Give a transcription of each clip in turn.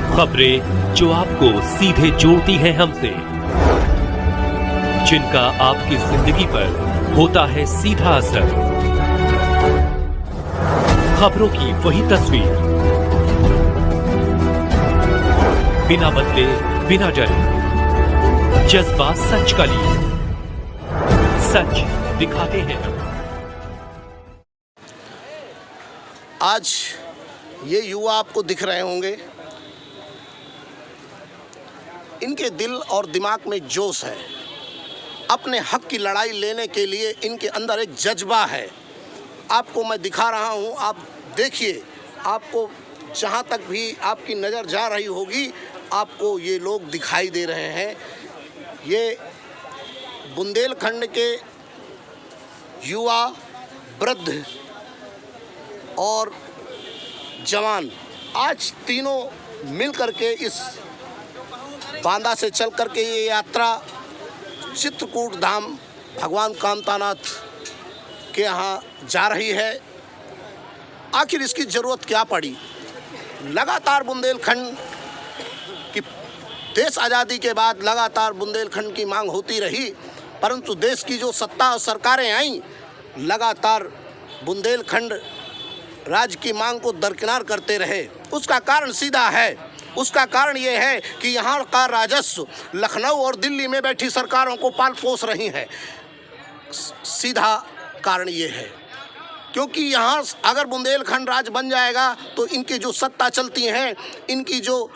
खबरें जो आपको सीधे जोड़ती हैं हमसे, जिनका आपकी जिंदगी पर होता है सीधा असर। खबरों की वही तस्वीर, बिना बदले बिना डरे, जज्बा सच का लिए, सच दिखाते हैं हम। आज ये युवा आपको दिख रहे होंगे, इनके दिल और दिमाग में जोश है। अपने हक की लड़ाई लेने के लिए इनके अंदर एक जज्बा है। आपको मैं दिखा रहा हूँ, आप देखिए। आपको जहाँ तक भी आपकी नज़र जा रही होगी, आपको ये लोग दिखाई दे रहे हैं। ये बुंदेलखंड के युवा, वृद्ध और जवान आज तीनों मिल करके इस बांदा से चल करके ये यात्रा चित्रकूट धाम भगवान कामतानाथ के यहाँ जा रही है। आखिर इसकी ज़रूरत क्या पड़ी? लगातार बुंदेलखंड की देश आज़ादी के बाद लगातार बुंदेलखंड की मांग होती रही, परंतु देश की जो सत्ता और सरकारें आईं, लगातार बुंदेलखंड राज्य की मांग को दरकिनार करते रहे। उसका कारण सीधा है। उसका कारण ये है कि यहाँ का राजस्व लखनऊ और दिल्ली में बैठी सरकारों को पाल पोस रही है। सीधा कारण ये है, क्योंकि यहाँ अगर बुंदेलखंड राज्य बन जाएगा तो इनकी जो सत्ता चलती हैं, इनकी जो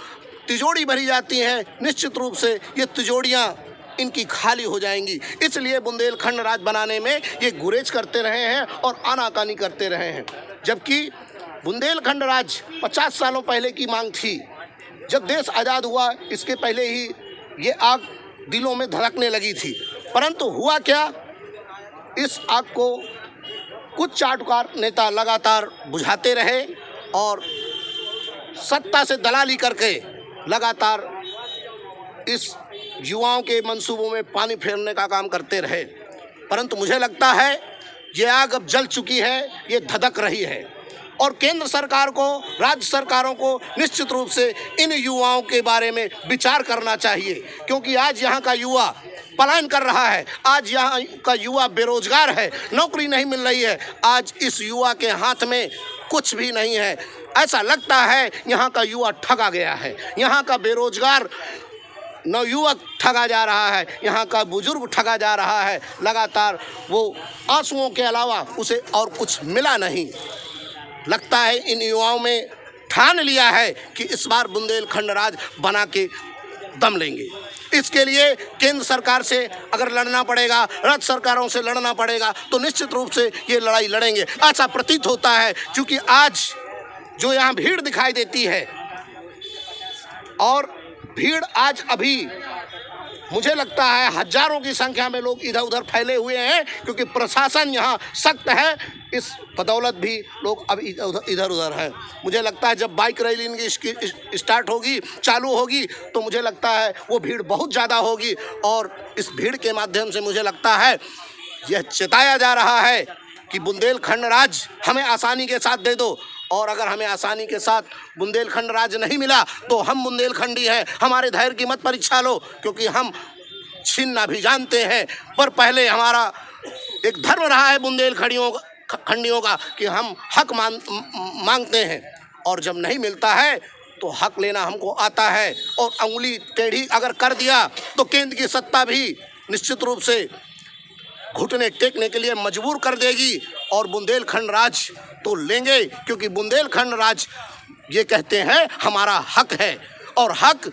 तिजोरी भरी जाती हैं, निश्चित रूप से ये तिजोरियाँ इनकी खाली हो जाएंगी। इसलिए बुंदेलखंड राज्य बनाने में ये गुरेज करते रहे हैं और आनाकानी करते रहे हैं। जबकि बुंदेलखंड राज्य 50 सालों पहले की मांग थी। जब देश आज़ाद हुआ, इसके पहले ही ये आग दिलों में धड़कने लगी थी। परंतु हुआ क्या? इस आग को कुछ चाटुकार नेता लगातार बुझाते रहे और सत्ता से दलाली करके लगातार इस युवाओं के मंसूबों में पानी फेरने का काम करते रहे। परंतु मुझे लगता है ये आग अब जल चुकी है, ये धधक रही है। और केंद्र सरकार को, राज्य सरकारों को निश्चित रूप से इन युवाओं के बारे में विचार करना चाहिए, क्योंकि आज यहाँ का युवा पलायन कर रहा है। आज यहाँ का युवा बेरोजगार है, नौकरी नहीं मिल रही है। आज इस युवा के हाथ में कुछ भी नहीं है। ऐसा लगता है यहाँ का युवा ठगा गया है। यहाँ का बेरोजगार नवयुवक ठगा जा रहा है, यहाँ का बुजुर्ग ठगा जा रहा है। लगातार वो आंसुओं के अलावा उसे और कुछ मिला नहीं। लगता है इन युवाओं में ठान लिया है कि इस बार बुंदेलखंड राज बना के दम लेंगे। इसके लिए केंद्र सरकार से अगर लड़ना पड़ेगा, राज्य सरकारों से लड़ना पड़ेगा, तो निश्चित रूप से ये लड़ाई लड़ेंगे। ऐसा प्रतीत होता है, क्योंकि आज जो यहाँ भीड़ दिखाई देती है, और भीड़ आज अभी मुझे लगता है हजारों की संख्या में लोग इधर उधर फैले हुए हैं, क्योंकि प्रशासन यहाँ सख्त है। इस बदौलत भी लोग अब इधर उधर हैं। मुझे लगता है जब बाइक रैली इनकी स्टार्ट होगी, चालू होगी, तो मुझे लगता है वो भीड़ बहुत ज़्यादा होगी। और इस भीड़ के माध्यम से मुझे लगता है यह चेताया जा रहा है कि बुंदेलखंड राज हमें आसानी के साथ दे दो। और अगर हमें आसानी के साथ बुंदेलखंड राज्य नहीं मिला तो हम बुंदेलखंडी हैं, हमारे धैर्य की मत परीक्षा लो, क्योंकि हम छीनना भी जानते हैं। पर पहले हमारा एक धर्म रहा है बुंदेलखंडियों का कि हम हक मांगते हैं, और जब नहीं मिलता है तो हक लेना हमको आता है। और अंगुली टेढ़ी अगर कर दिया तो केंद्र की सत्ता भी निश्चित रूप से घुटने टेकने के लिए मजबूर कर देगी, और बुंदेलखंड राज तो लेंगे, क्योंकि बुंदेलखंड राज ये कहते हैं हमारा हक है। और हक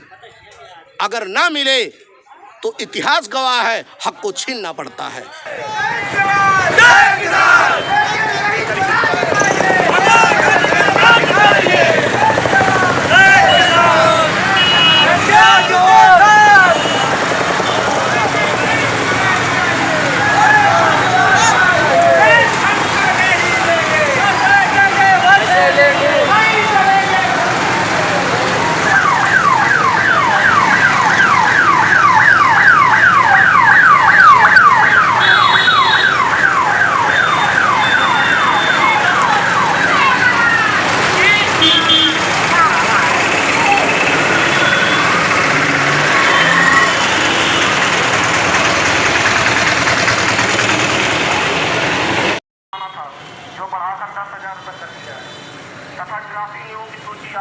अगर ना मिले तो इतिहास गवाह है, हक को छीनना पड़ता है।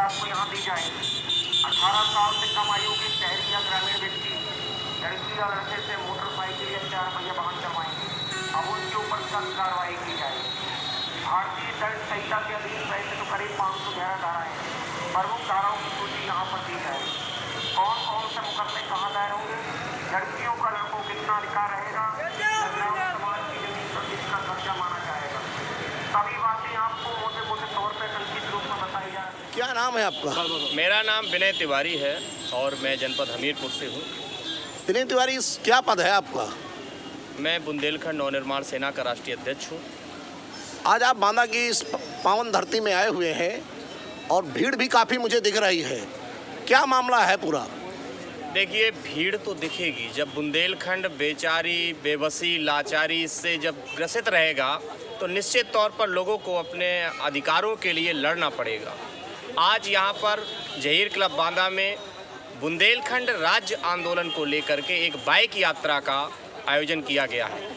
आपको यहाँ दी जाएगी। 18 साल से कम आयु के शहरी या ग्रामीण व्यक्ति लड़की या लड़के से मोटरसाइकिल या 4 पहिया वाहन चलवाएंगे, अब उनके ऊपर सख्त कार्रवाई की जाएगी। भारतीय दंड संहिता के अधीन वैसे तो करीब 511 धाराएं हैं। प्रमुख धाराओं की सूची यहाँ पर दी जाएगी। कौन कौन से मुकदमे कहाँ दायर होंगे, लड़कियों का लड़कों कितना अधिकार रहेगा, महिलाओं समाज की जमीन पर किसका दर्जा माना जाएगा, सभी बातें आपको मोटे मोटे तौर पर संक्षिप्त रूप में बताई जाएगी। क्या नाम है आपका? मेरा नाम विनय तिवारी है और मैं जनपद हमीरपुर से हूँ। विनय तिवारी, क्या पद है आपका? मैं बुंदेलखंड नवनिर्माण सेना का राष्ट्रीय अध्यक्ष हूँ। आज आप बांदा की इस पावन धरती में आए हुए हैं और भीड़ भी काफ़ी मुझे दिख रही है, क्या मामला है पूरा? देखिए, भीड़ तो दिखेगी जब बुंदेलखंड बेचारी, बेबसी, लाचारी से जब ग्रसित रहेगा तो निश्चित तौर पर लोगों को अपने अधिकारों के लिए लड़ना पड़ेगा। आज यहाँ पर जहीर क्लब बांदा में बुंदेलखंड राज्य आंदोलन को लेकर के एक बाइक यात्रा का आयोजन किया गया है,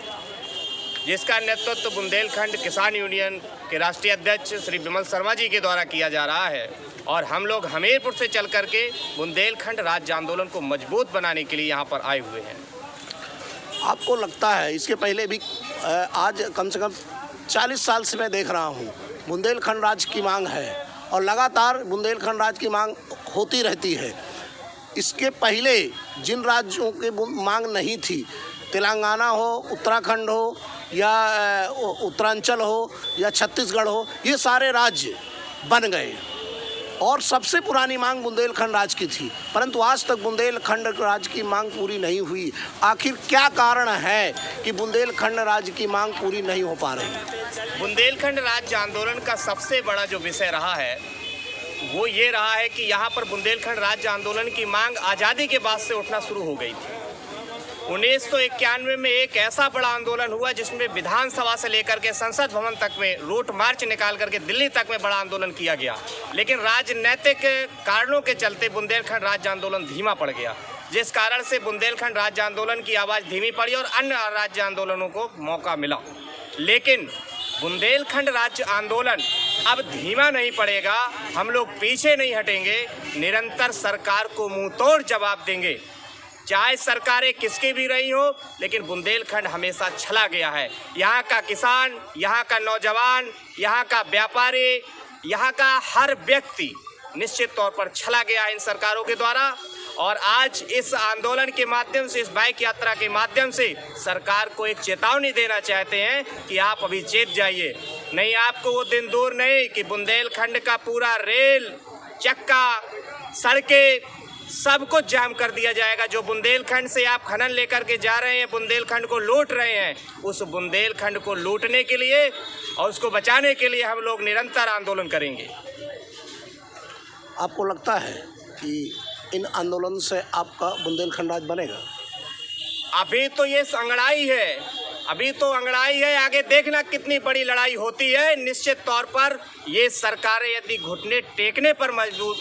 जिसका नेतृत्व बुंदेलखंड किसान यूनियन के राष्ट्रीय अध्यक्ष श्री विमल शर्मा जी के द्वारा किया जा रहा है। और हम लोग हमीरपुर से चल करके बुंदेलखंड राज्य आंदोलन को मजबूत बनाने के लिए यहाँ पर आए हुए हैं। आपको लगता है इसके पहले भी आज कम से कम 40 साल से मैं देख रहा हूँ बुंदेलखंड राज्य की मांग है और लगातार बुंदेलखंड राज्य की मांग होती रहती है। इसके पहले जिन राज्यों की मांग नहीं थी, तेलंगाना हो, उत्तराखंड हो या उत्तरांचल हो या छत्तीसगढ़ हो, ये सारे राज्य बन गए और सबसे पुरानी मांग बुंदेलखंड राज्य की थी, परंतु आज तक बुंदेलखंड राज्य की मांग पूरी नहीं हुई। आखिर क्या कारण है कि बुंदेलखंड राज्य की मांग पूरी नहीं हो पा रही? बुंदेलखंड राज्य आंदोलन का सबसे बड़ा जो विषय रहा है वो ये रहा है कि यहाँ पर बुंदेलखंड राज्य आंदोलन की मांग आज़ादी के बाद से उठना शुरू हो गई थी। 1991 में एक ऐसा बड़ा आंदोलन हुआ जिसमें विधानसभा से लेकर के संसद भवन तक में रूट मार्च निकाल करके दिल्ली तक में बड़ा आंदोलन किया गया, लेकिन राजनीतिक कारणों के चलते बुंदेलखंड राज्य आंदोलन धीमा पड़ गया, जिस कारण से बुंदेलखंड राज्य आंदोलन की आवाज़ धीमी पड़ी और अन्य राज्य आंदोलनों को मौका मिला। लेकिन बुंदेलखंड राज्य आंदोलन अब धीमा नहीं पड़ेगा, हम लोग पीछे नहीं हटेंगे, निरंतर सरकार को मुंह तोड़ जवाब देंगे। चाहे सरकारें किसकी भी रही हो, लेकिन बुंदेलखंड हमेशा छला गया है। यहाँ का किसान, यहाँ का नौजवान, यहाँ का व्यापारी, यहाँ का हर व्यक्ति निश्चित तौर पर छला गया है इन सरकारों के द्वारा। और आज इस आंदोलन के माध्यम से, इस बाइक यात्रा के माध्यम से सरकार को एक चेतावनी देना चाहते हैं कि आप अभी चेत जाइए, नहीं आपको वो दिन दूर नहीं कि बुंदेलखंड का पूरा रेल, चक्का, सड़कें सब कुछ जाम कर दिया जाएगा। जो बुंदेलखंड से आप खनन लेकर के जा रहे हैं, बुंदेलखंड को लूट रहे हैं, उस बुंदेलखंड को लूटने के लिए और उसको बचाने के लिए हम लोग निरंतर आंदोलन करेंगे। आपको लगता है कि इन आंदोलन से आपका बुंदेलखंड राज्य बनेगा? अभी तो ये अंगड़ाई है, अभी तो अंगड़ाई है, आगे देखना कितनी बड़ी लड़ाई होती है। निश्चित तौर पर ये सरकारें यदि घुटने टेकने पर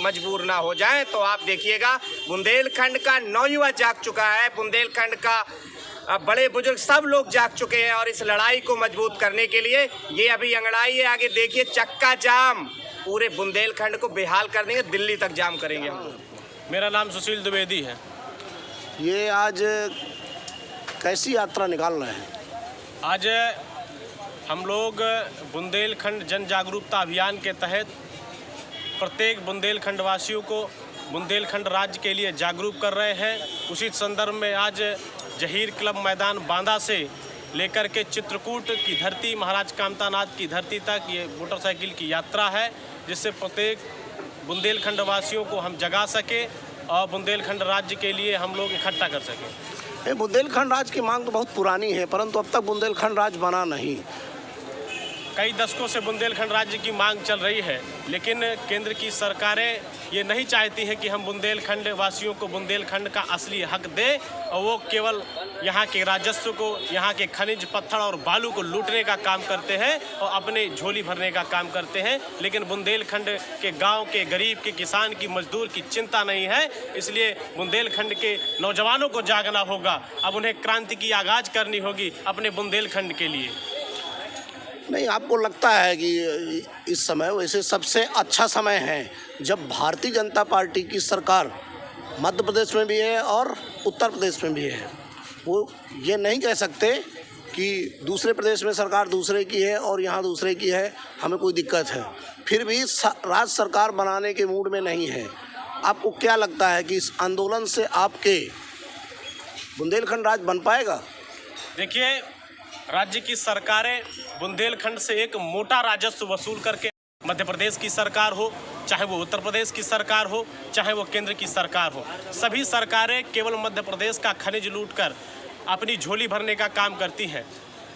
मजबूर ना हो जाएं तो आप देखिएगा बुंदेलखंड का नौयुवा जाग चुका है, बुंदेलखंड का बड़े बुजुर्ग सब लोग जाग चुके हैं और इस लड़ाई को मजबूत करने के लिए ये अभी अंगड़ाई है। आगे देखिए चक्का जाम पूरे बुंदेलखंड को बेहाल कर देंगे, दिल्ली तक जाम करेंगे हम। मेरा नाम सुशील द्विवेदी है। ये आज कैसी यात्रा निकाल रहे हैं? आज हम लोग बुंदेलखंड जन जागरूकता अभियान के तहत प्रत्येक बुंदेलखंड वासियों को बुंदेलखंड राज्य के लिए जागरूक कर रहे हैं। उसी संदर्भ में आज जहीर क्लब मैदान बांदा से लेकर के चित्रकूट की धरती, महाराज कामतानाथ की धरती तक ये मोटरसाइकिल की यात्रा है, जिससे प्रत्येक बुंदेलखंड वासियों को हम जगा सके और बुंदेलखंड राज्य के लिए हम लोग इकट्ठा कर सकें। बुंदेलखंड राज्य की मांग तो बहुत पुरानी है, परंतु अब तक बुंदेलखंड राज्य बना नहीं। कई दशकों से बुंदेलखंड राज्य की मांग चल रही है, लेकिन केंद्र की सरकारें ये नहीं चाहती हैं कि हम बुंदेलखंड वासियों को बुंदेलखंड का असली हक दें और वो केवल यहाँ के राजस्व को, यहाँ के खनिज पत्थर और बालू को लूटने का काम करते हैं और अपने झोली भरने का काम करते हैं। लेकिन बुंदेलखंड के गांव के गरीब के किसान की, मजदूर की चिंता नहीं है। इसलिए बुंदेलखंड के नौजवानों को जागना होगा, अब उन्हें क्रांति की आगाज करनी होगी अपने बुंदेलखंड के लिए। नहीं, आपको लगता है कि इस समय वैसे सबसे अच्छा समय है जब भारतीय जनता पार्टी की सरकार मध्य प्रदेश में भी है और उत्तर प्रदेश में भी है? वो ये नहीं कह सकते कि दूसरे प्रदेश में सरकार दूसरे की है और यहाँ दूसरे की है, हमें कोई दिक्कत है, फिर भी राज्य सरकार बनाने के मूड में नहीं है। आपको क्या लगता है कि इस आंदोलन से आपके बुंदेलखंड राज्य बन पाएगा? देखिए, राज्य की सरकारें बुंदेलखंड से एक मोटा राजस्व वसूल करके, मध्य प्रदेश की सरकार हो, चाहे वो उत्तर प्रदेश की सरकार हो, चाहे वो केंद्र की सरकार हो, सभी सरकारें केवल मध्य प्रदेश का खनिज लूटकर अपनी झोली भरने का काम करती हैं।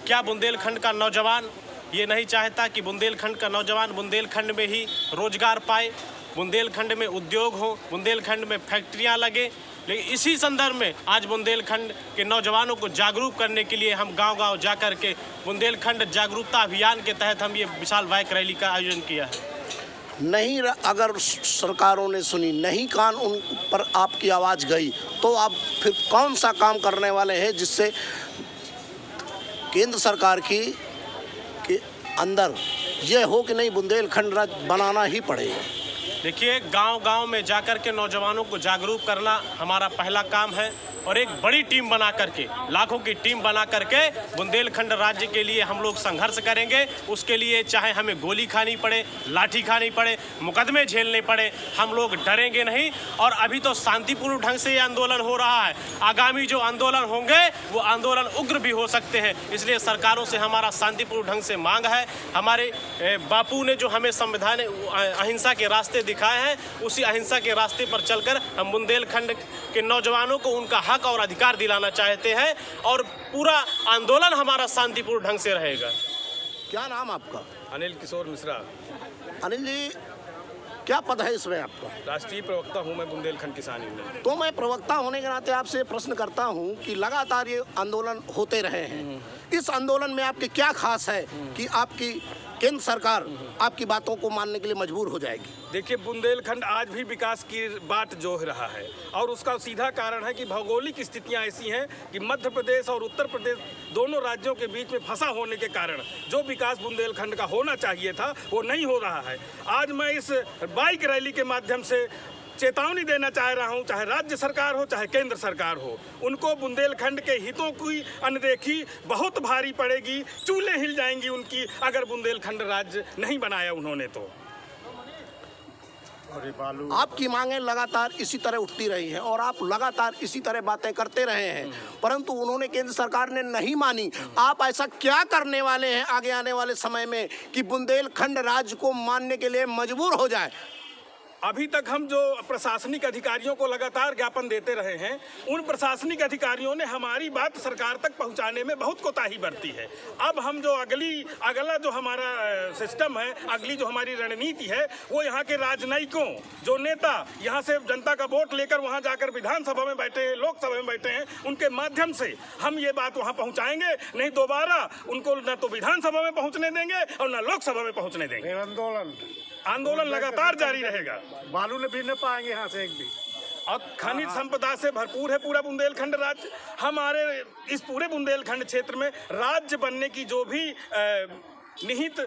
क्या बुंदेलखंड का नौजवान ये नहीं चाहता कि बुंदेलखंड का नौजवान बुंदेलखंड में ही रोजगार पाए, बुंदेलखंड में उद्योग हो, बुंदेलखंड में फैक्ट्रियां लगे? लेकिन इसी संदर्भ में आज बुंदेलखंड के नौजवानों को जागरूक करने के लिए हम गांव-गांव जाकर के बुंदेलखंड जागरूकता अभियान के तहत हम ये विशाल बाइक रैली का आयोजन किया है। नहीं, अगर सरकारों ने सुनी, नहीं कान उन पर आपकी आवाज़ गई, तो आप फिर कौन सा काम करने वाले हैं जिससे केंद्र सरकार के अंदर ये हो कि नहीं बुंदेलखंड राज्य बनाना ही पड़ेगा? देखिए, गांव-गांव में जाकर के नौजवानों को जागरूक करना हमारा पहला काम है और एक बड़ी टीम बना करके, लाखों की टीम बना करके बुंदेलखंड राज्य के लिए हम लोग संघर्ष करेंगे। उसके लिए चाहे हमें गोली खानी पड़े, लाठी खानी पड़े, मुकदमे झेलने पड़े, हम लोग डरेंगे नहीं। और अभी तो शांतिपूर्ण ढंग से ये आंदोलन हो रहा है, आगामी जो आंदोलन होंगे वो आंदोलन उग्र भी हो सकते हैं। इसलिए सरकारों से हमारा शांतिपूर्ण ढंग से मांग है। हमारे बापू ने जो हमें संविधान अहिंसा के रास्ते दिखाए हैं, उसी अहिंसा के रास्ते पर चलकर हम बुंदेलखंड के नौजवानों को उनका हक और अधिकार दिलाना चाहते हैं और पूरा आंदोलन हमारा शांतिपूर्ण ढंग से रहेगा। क्या नाम आपका? अनिल किशोर मिश्रा। अनिल जी, क्या पद है इसमें आपका? राष्ट्रीय प्रवक्ता हूं मैं बुंदेलखंड किसान यूनियन। तो मैं प्रवक्ता होने के नाते आपसे प्रश्न करता हूं कि लगातार ये आंदोलन होते रहे हैं, इस आंदोलन में आपके क्या खास है कि आपकी केंद्र सरकार आपकी बातों को मानने के लिए मजबूर हो जाएगी? देखिए, बुंदेलखंड आज भी विकास की बात जोह रहा है और उसका सीधा कारण है कि भौगोलिक स्थितियां ऐसी हैं कि मध्य प्रदेश और उत्तर प्रदेश दोनों राज्यों के बीच में फंसा होने के कारण जो विकास बुंदेलखंड का होना चाहिए था वो नहीं हो रहा है। आज मैं इस बाइक रैली के माध्यम से चेतावनी देना चाह रहा हूं, चाहे राज्य सरकार हो चाहे केंद्र सरकार हो, उनको बुंदेलखंड के हितों की अनदेखी बहुत भारी पड़ेगी, चूल्हे हिल जाएंगी उनकी अगर बुंदेलखंड राज्य नहीं बनाया उन्होंने तो। आपकी मांगें लगातार इसी तरह उठती रही हैं और आप लगातार इसी तरह बातें करते रहे हैं, परंतु उन्होंने, केंद्र सरकार ने नहीं मानी। आप ऐसा क्या करने वाले हैं आगे आने वाले समय में कि बुंदेलखंड राज्य को मानने के लिए मजबूर हो जाए? अभी तक हम जो प्रशासनिक अधिकारियों को लगातार ज्ञापन देते रहे हैं, उन प्रशासनिक अधिकारियों ने हमारी बात सरकार तक पहुंचाने में बहुत कोताही बरती है। अब हम जो अगला जो हमारा सिस्टम है, अगली जो हमारी रणनीति है, वो यहाँ के राजनयिकों, जो नेता यहाँ से जनता का वोट लेकर वहाँ जाकर विधानसभा में बैठे, लोकसभा में बैठे हैं, उनके माध्यम से हम ये बात वहाँ पहुँचाएंगे। नहीं दोबारा उनको न तो विधानसभा में पहुँचने देंगे और न लोकसभा में पहुँचने देंगे। आंदोलन लगातार जारी रहेगा। बालू ने भी न पाएंगे यहाँ से एक भी। और खनिज संपदा से भरपूर है पूरा बुंदेलखंड राज्य। हमारे इस पूरे बुंदेलखंड क्षेत्र में राज्य बनने की जो भी निहित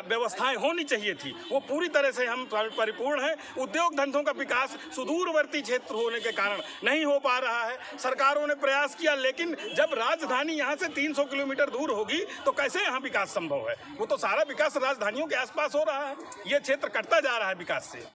व्यवस्थाएं होनी चाहिए थी वो पूरी तरह से हम परिपूर्ण हैं। उद्योग धंधों का विकास सुदूरवर्ती क्षेत्र होने के कारण नहीं हो पा रहा है। सरकारों ने प्रयास किया, लेकिन जब राजधानी यहाँ से 300 किलोमीटर दूर होगी तो कैसे यहाँ विकास संभव है? वो तो सारा विकास राजधानियों के आसपास हो रहा है। ये क्षेत्र कटता जा रहा है विकास से।